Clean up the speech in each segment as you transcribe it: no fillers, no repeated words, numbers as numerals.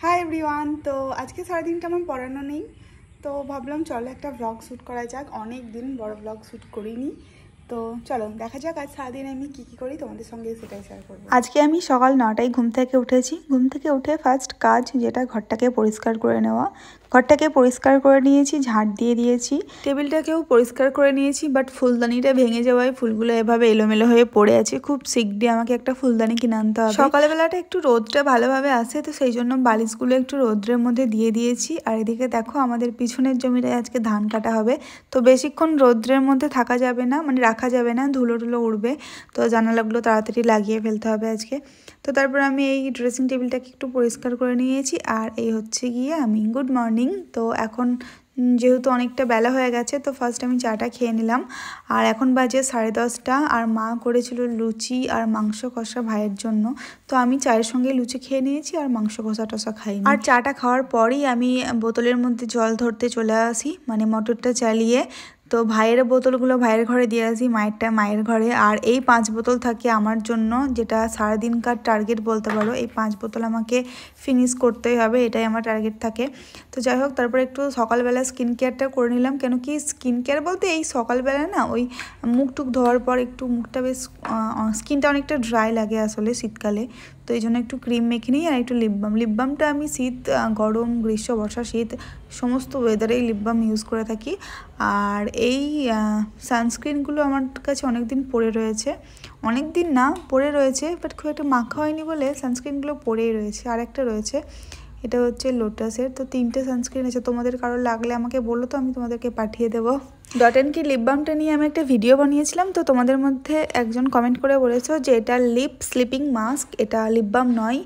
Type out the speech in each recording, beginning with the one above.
Hi everyone. तो आज के सारा दिन আমার পড়ানো নেই, তো ভাবলাম চলো একটা ব্লগ শ্যুট করা যাক। অনেক দিন বড় ব্লগ শ্যুট করিনি, তো চলো দেখা যাক আজ সারাদিন আমি কী কী করি, তোমাদের সঙ্গে সেটাই শেয়ার করবো। আজকে আমি সকাল 9টায় ঘুম থেকে উঠেছি। ঘুম থেকে উঠে ফার্স্ট কাজ যেটা ঘরটাকে পরিষ্কার করে নেওয়া। ঘরটাকে পরিষ্কার করে নিয়েছি, ঝাঁট দিয়ে দিয়েছি, টেবিলটাকেও পরিষ্কার করে নিয়েছি। বাট ফুলদানিটা ভেঙে যাওয়ায় ফুলগুলো এভাবে এলোমেলো হয়ে পড়ে আছে। খুব শীঘ্রই আমাকে একটা ফুলদানি কিনে আনতে হবে। সকালবেলাটা একটু রোদটা ভালোভাবে আসে, তো সেই জন্য বালিশগুলো একটু রোদ্রের মধ্যে দিয়ে দিয়েছি। আর এদিকে দেখো আমাদের পিছনের জমিটায় আজকে ধান কাটা হবে, তো বেশিক্ষণ রোদ্রের মধ্যে থাকা যাবে না, মানে রাখা যাবে না, ধুলো টুলো উড়বে। তো জানালাগুলো তাড়াতাড়ি লাগিয়ে ফেলতে হবে আজকে। তো তারপর আমি এই ড্রেসিং টেবিলটাকে একটু পরিষ্কার করে নিয়েছি। আর এই হচ্ছে গিয়ে আমি গুড মর্নিং। তো এখন যেহেতু অনেকটা বেলা হয়ে গেছে, তো ফার্স্ট আমি চাটা খেয়ে নিলাম। আর এখন বাজে 10:30। আর মা করেছিল লুচি আর মাংস কষা ভাইয়ের জন্য, তো আমি চায়ের সঙ্গে লুচি খেয়ে নিয়েছি আর মাংস কষা টষা খাইনি। আর চাটা খাওয়ার পরই আমি বোতলের মধ্যে জল ধরতে চলে আসি, মানে মোটরটা চালিয়ে। তো ভাইয়ের বোতলগুলো ভাইয়ের ঘরে দিয়ে আসি, মায়েরটা মায়ের ঘরে। আর এই 5 বোতল থাকে আমার জন্য, যেটা সারাদিনকার টার্গেট বলতে পারো। এই 5 বোতল আমাকে ফিনিশ করতেই হবে, এটাই আমার টার্গেট থাকে। তো যাই হোক, তারপরে একটু সকালবেলা স্কিন কেয়ারটা করে নিলাম। কেন কি স্কিন কেয়ার বলতে এই সকালবেলা না, ওই মুখ টুক ধোয়ার পর একটু মুখটা বেশ স্কিনটা অনেকটা ড্রাই লাগে আসলে শীতকালে। তো এই জন্য একটু ক্রিম মেখে নিই আর একটু লিপ বামটা আমি শীত, গরম, গ্রীষ্ম, বর্ষা, শীত সমস্ত ওয়েদারেই লিপ বাম ইউজ করে থাকি। আর এই সানস্ক্রিনগুলো আমার কাছে অনেক দিন পড়ে রয়েছে, অনেক দিন না পড়ে রয়েছে, বাট খুব একটা মাখা হয়নি বলে সানস্ক্রিনগুলো পড়েই রয়েছে। আর একটা রয়েছে, এটা হচ্ছে লোটাসের। তো 3টে সানস্ক্রিন আছে, তোমাদের কারোর লাগলে আমাকে বলো, তো আমি তোমাদেরকে পাঠিয়ে দেবো। ডট অ্যান্ড কি লিপ বামটা নিয়ে আমি একটা ভিডিও বানিয়েছিলাম, তো তোমাদের মধ্যে একজন কমেন্ট করে বলেছো যে এটা লিপ স্লিপিং মাস্ক, এটা লিপ বাম নয়,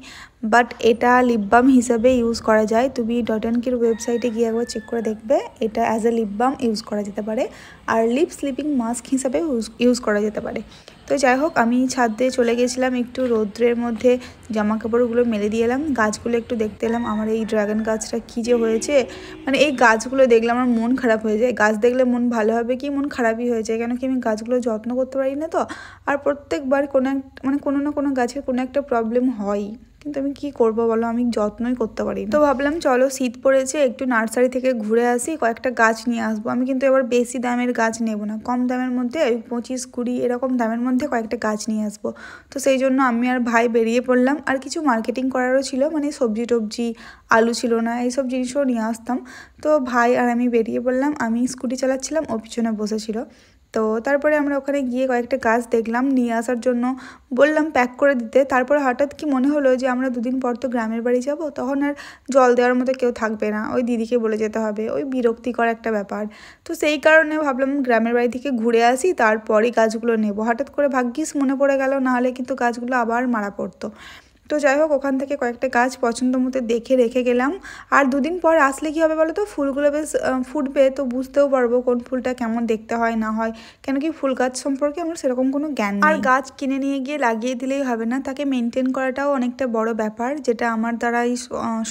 বাট এটা লিপ বাম হিসাবে ইউজ করা যায়। তুমি ডট অ্যান্ড কির ওয়েবসাইটে গিয়ে একবার চেক করে দেখবে, এটা as a lip balm use করা যেতে পারে আর লিপ স্লিপিং মাস্ক হিসাবে ইউজ করা যেতে পারে। তো যাই হোক, আমি ছাদ দিয়ে চলে গেছিলাম, একটু রৌদ্রের মধ্যে জামা কাপড়গুলো মেলে দিয়ে এলাম, গাছগুলো একটু দেখতে এলাম। আমার এই ড্রাগন গাছটা কী যে হয়েছে, মানে এই গাছগুলো দেখলে আমার মন খারাপ হয়ে যায়। গাছ দেখলে মন ভালো হবে কি, মন খারাপই হয়ে যায়। কেন কি আমি গাছগুলো যত্ন করতে পারি না তো। আর প্রত্যেকবার কোনো না কোনো গাছের কোনো একটা প্রবলেম হয়, কিন্তু আমি কি করব বলো, আমি যত্নই করতে পারি না। তো ভাবলাম চলো শীত পড়েছে, একটু নার্সারি থেকে ঘুরে আসি, কয়েকটা গাছ নিয়ে আসবো। আমি কিন্তু এবার বেশি দামের গাছ নেব না, কম দামের মধ্যে 25-20 এরকম দামের মধ্যে কয়েকটা গাছ নিয়ে আসবো। তো সেই জন্য আমি আর ভাই বেরিয়ে পড়লাম। আর কিছু মার্কেটিং করারও ছিল, মানে সবজি টবজি, আলু ছিল না, এইসব জিনিসও নিয়ে আসতাম। তো ভাই আর আমি বেরিয়ে পড়লাম। আমি স্কুটি চালাচ্ছিলাম, ও পিছনে বসেছিল। তো তারপরে আমরা ওখানে গিয়ে কয়েকটা গাছ দেখলাম, নিয়ে আসার জন্য বললাম প্যাক করে দিতে। তারপরে হঠাৎ কি মনে হলো যে আমরা 2 দিন পর তো গ্রামের বাড়ি যাব, তখন আর জল দেওয়ার মতো কেউ থাকবে না, ওই দিদিকে বলে যেতে হবে, ওই বিরক্তিকর একটা ব্যাপার। তো সেই কারণে ভাবলাম গ্রামের বাড়ি থেকে ঘুরে আসি, তারপরেই গাছগুলো নেব। হঠাৎ করে ভাগ্যিস মনে পড়ে গেল, নাহলে কিন্তু গাছগুলো আবার মারা পড়তো। তো যাই হোক, ওখান থেকে কয়েকটা গাছ পছন্দ মতো দেখে রেখে গেলাম। আর 2 দিন পর আসলে কী হবে বলো তো, ফুলগুলো বেশ ফুটবে, তো বুঝতেও পারবো কোন ফুলটা কেমন দেখতে হয় না হয়। কেন কি ফুল গাছ সম্পর্কে আমার সেরকম কোনো জ্ঞান নেই। আর গাছ কিনে নিয়ে গিয়ে লাগিয়ে দিলেই হবে না, তাকে মেনটেন করাটাও অনেকটা বড় ব্যাপার, যেটা আমার দ্বারাই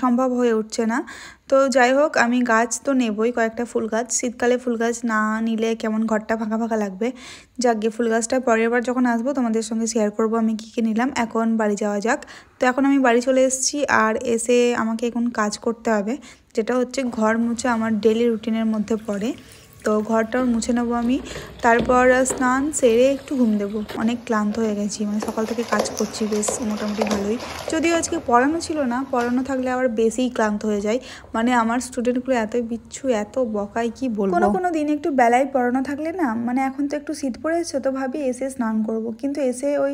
সম্ভব হয়ে উঠছে না। তো যাই হোক, আমি গাছ তো নেবই, কয়েকটা ফুল গাছ। শীতকালে ফুল গাছ না নিলে কেমন ঘরটা ফাঁকা ফাঁকা লাগবে। যাকে ফুল গাছটা পরের বার যখন আসবো তোমাদের সঙ্গে শেয়ার করব আমি কী কী নিলাম। এখন বাড়ি যাওয়া যাক। তো এখন আমি বাড়ি চলে এসেছি, আর এসে আমাকে এখন কাজ করতে হবে, যেটা হচ্ছে ঘর মুছা। আমার ডেলি রুটিনের মধ্যে পড়ে, তো ঘরটাও মুছে নেবো আমি। তারপর স্নান সেরে একটু ঘুম দেবো। অনেক ক্লান্ত হয়ে গেছি, মানে সকাল থেকে কাজ করছি বেশ মোটামুটি ভালোই। যদিও আজকে পড়ানো ছিল না, পড়ানো থাকলে আবার বেশিই ক্লান্ত হয়ে যায়। মানে আমার স্টুডেন্টগুলো এত বিচ্ছু, এত বকায় কি বলবো। কোনো দিন একটু বেলায় পড়ানো থাকলে না, মানে এখন তো একটু শীত পড়েছে, তো ভাবি এসে স্নান করব, কিন্তু এসে ওই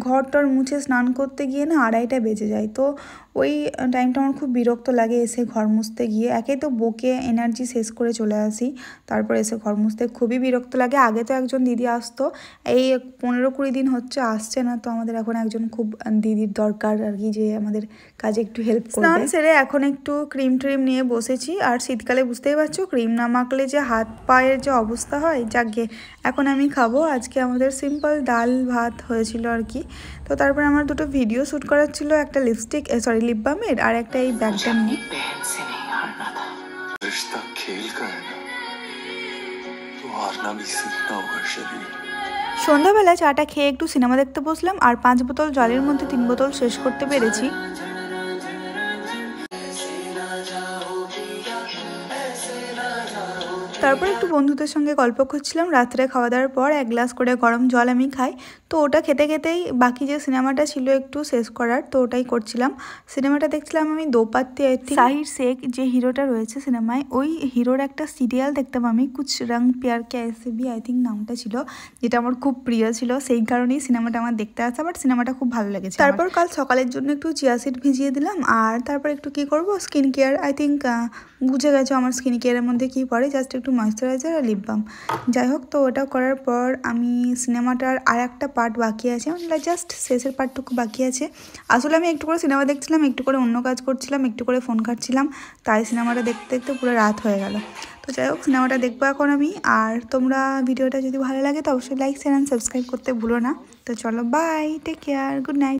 ঘরটার মুছে স্নান করতে গিয়ে না 2:30 বেজে যায়। তো ওই টাইমটা আমার খুব বিরক্ত লাগে, এসে ঘর মুছতে গিয়ে। একে তো বকে এনার্জি শেষ করে চলে আসি, তারপর এসে ঘর মুছতে খুবই বিরক্ত লাগে। আগে তো একজন দিদি আসতো, এই 15-20 দিন হচ্ছে আসছে না। তো আমাদের এখন একজন খুব দিদির দরকার আর কি, যে আমাদের কাজে একটু হেল্প করবে। স্নান সেরে এখন একটু ক্রিম ট্রিম নিয়ে বসেছি। আর শীতকালে বুঝতেই পারছো, ক্রিম না মাখলে যে হাত পায়ের যে অবস্থা হয়, যাকে এখন আমি খাবো। আজকে আমাদের সিম্পল ডাল ভাত হয়েছিল আর কি। তো তারপর আমার 2টো ভিডিও শ্যুট করার ছিল, একটা লিপ বামের আর একটা এই ব্যাগটা নিয়ে। সন্ধ্যাবেলা চাটা খেয়ে একটু সিনেমা দেখতে বসলাম, আর 5 বোতল জলের মধ্যে 3 বোতল শেষ করতে পেরেছি। তারপর একটু বন্ধুদের সঙ্গে গল্প করছিলাম। রাত্রে খাওয়া দাওয়ার পর 1 গ্লাস করে গরম জল আমি খাই। তো ওটা খেতে খেতেই বাকি যে সিনেমাটা ছিল একটু শেষ করার, তো ওটাই করছিলাম। সিনেমাটা দেখছিলাম আমি দোপাত্তি। সাহির শেখ যে হিরোটা রয়েছে সিনেমায়, ওই হিরোর একটা সিরিয়াল দেখতাম আমি, কুছ রং প্যার কে ऐसे भी আই থিঙ্ক নামটা ছিল, যেটা আমার খুব প্রিয় ছিল। সেই কারণেই সিনেমাটা আমার দেখতে আসা, বাট সিনেমাটা খুব ভালো লেগেছে। তারপর কাল সকালের জন্য একটু চিয়া সিড ভিজিয়ে দিলাম। আর তারপর একটু কি করব, স্কিন কেয়ার। আই থিঙ্ক বুঝে গেছো আমার স্কিন কেয়ারের মধ্যে কী পড়ে, জাস্ট একটু ময়েশ্চারাইজার আর লিপ বাম। যাই হোক, তো ওটা করার পর আমি সিনেমাটার আর একটা পার্ট বাকি আছে, জাস্ট শেষের পার্টটুকু বাকি আছে। আসলে আমি একটু করে সিনেমা দেখছিলাম, একটু করে অন্য কাজ করছিলাম, একটু করে ফোন ঘাঁটছিলাম, তাই সিনেমাটা দেখতে দেখতে পুরো রাত হয়ে গেল। তো যাই হোক, সিনেমাটা দেখবো এখন আমি। আর তোমরা ভিডিওটা যদি ভালো লাগে তো অবশ্যই লাইক শেয়ার অ্যান্ড সাবস্ক্রাইব করতে ভুলো না। তো চলো, bye, take care, good night.